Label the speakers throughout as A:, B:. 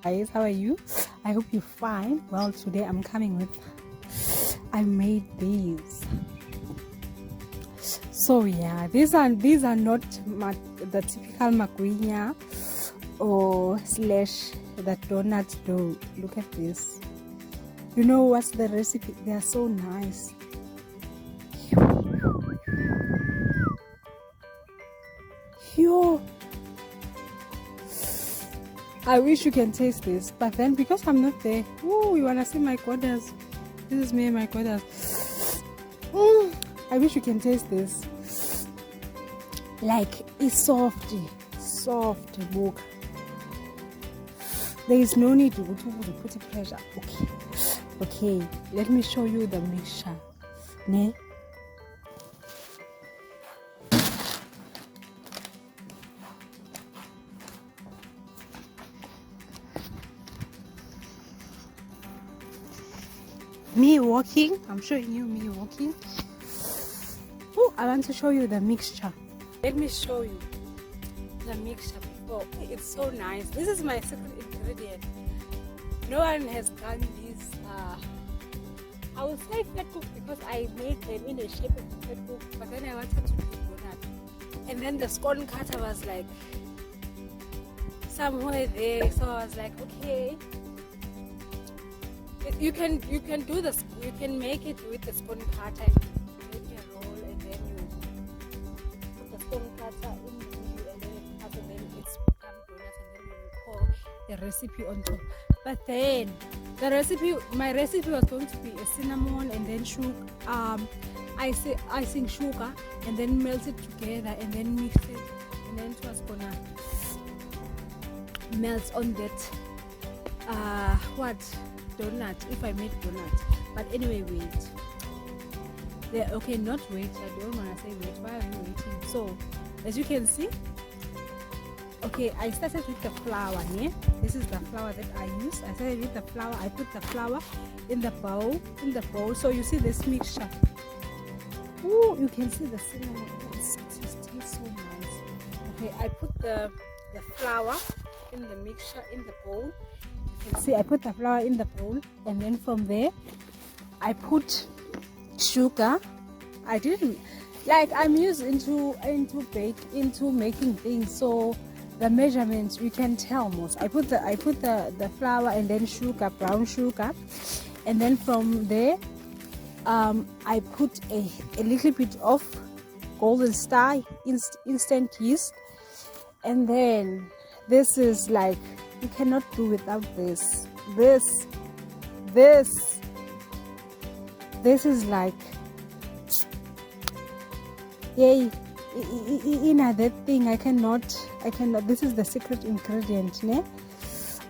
A: Guys, how are you? I hope you're fine. Well, today I'm coming with, I made these. So yeah, these are not the typical magwinya or slash the donut dough. Look at this. You know what's the recipe? They are so nice. Yo, I wish you can taste this, but then because I'm not there, oh, you wanna see my goddess? This is me and my goddess. I wish you can taste this. Like it's soft book. There is no need to put a pressure. Okay, let me show you the mixture. Ne? Me walking, I'm showing you me walking. Oh, I want to show you the mixture. Let me show you the mixture before. It's so nice. This is my secret ingredient. No one has done this. I would say flat cook because I made them in the shape of flat cook, but then I wanted to do donut. And then the scone cutter was like somewhere there, so I was like, okay. You can do this. You can make it with the spoon cutter. You make a roll and then you put the spoon cutter in the middle and then it cuts and then it's become donuts and then you pour the recipe on top. But then my recipe was going to be a cinnamon and then sugar, icing sugar and then melt it together and then mix it and then it was gonna melt on that donut, if I made donut. But anyway, wait. Okay, not wait. I don't want to say wait. Why are you waiting? So, as you can see, okay, I started with the flour. Yeah, this is the flour that I used. I started with the flour. I put the flour in the bowl. So you see this mixture. Oh, you can see the cinnamon. It tastes so nice. Okay, I put the flour in the mixture in the bowl. See, I put the flour in the bowl and then from there I put sugar. I didn't like, I'm used into making things, so the measurements you can tell most. I put the flour and then sugar, brown sugar, and then from there I put a little bit of golden star instant yeast, and then this is like, you cannot do without this. This is like, yay, in that thing I cannot, this is the secret ingredient, ne?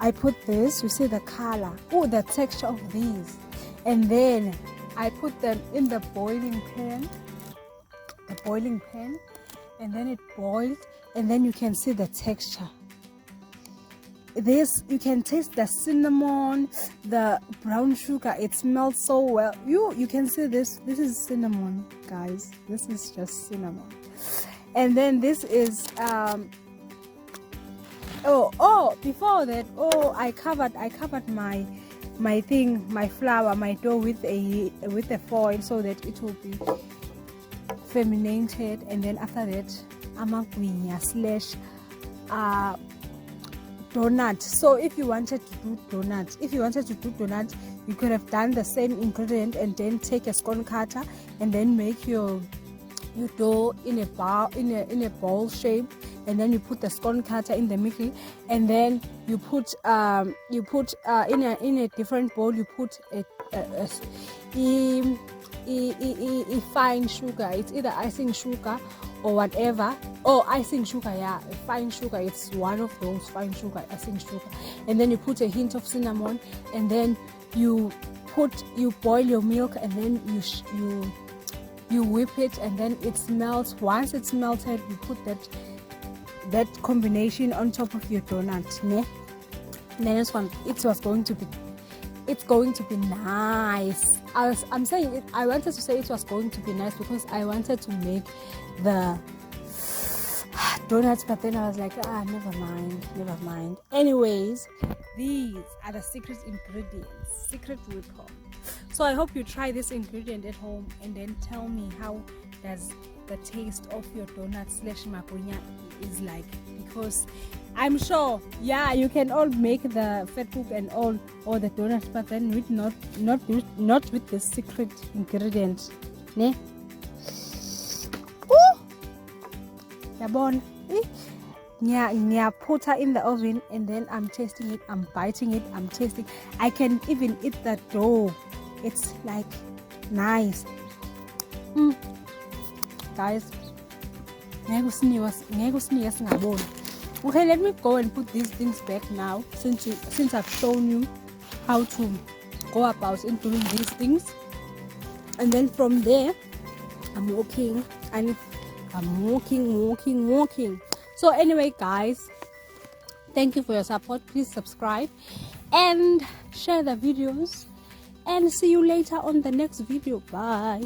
A: I put this, you see the color, oh, the texture of these, and then I put them in the boiling pan, and then it boiled, and then you can see the texture. This, you can taste the cinnamon, the brown sugar. It smells so well. You can see this is cinnamon, guys. This is just cinnamon. And then this is before that, I covered my flour, my dough with a foil so that it will be fermented. And then after that, amagwinya slash donut. So if you wanted to do donut, you could have done the same ingredient and then take a scone cutter and then make your dough in a bowl shape, and then you put the scone cutter in the middle, and then you put in a different bowl you put a fine sugar. It's either icing sugar or whatever, icing sugar, yeah, fine sugar. It's one of those, fine sugar, icing sugar. And then you put a hint of cinnamon, and then you boil your milk, and then you whip it, and then it melts. Once it's melted, you put that combination on top of your donut, ne? And then it's going to be nice. I'm saying it, I wanted to say it was going to be nice because I wanted to make the donuts, but then I was like, never mind. Anyways, these are the secret ingredients, secret weapon. So I hope you try this ingredient at home and then tell me how does the taste of your donut / magunya is like, because I'm sure, yeah, you can all make the fat poop and all or the donuts, but then with not with the secret ingredient. Ne? Yabon. Yeah, put her in the oven and then I'm tasting it, I'm biting it, I'm tasting. I can even eat the dough. It's like nice. Guys, okay, let me go and put these things back now, since I've shown you how to go about in doing these things. And then from there, I'm walking and I'm walking. So anyway, guys, thank you for your support. Please subscribe and share the videos, and see you later on the next video. Bye.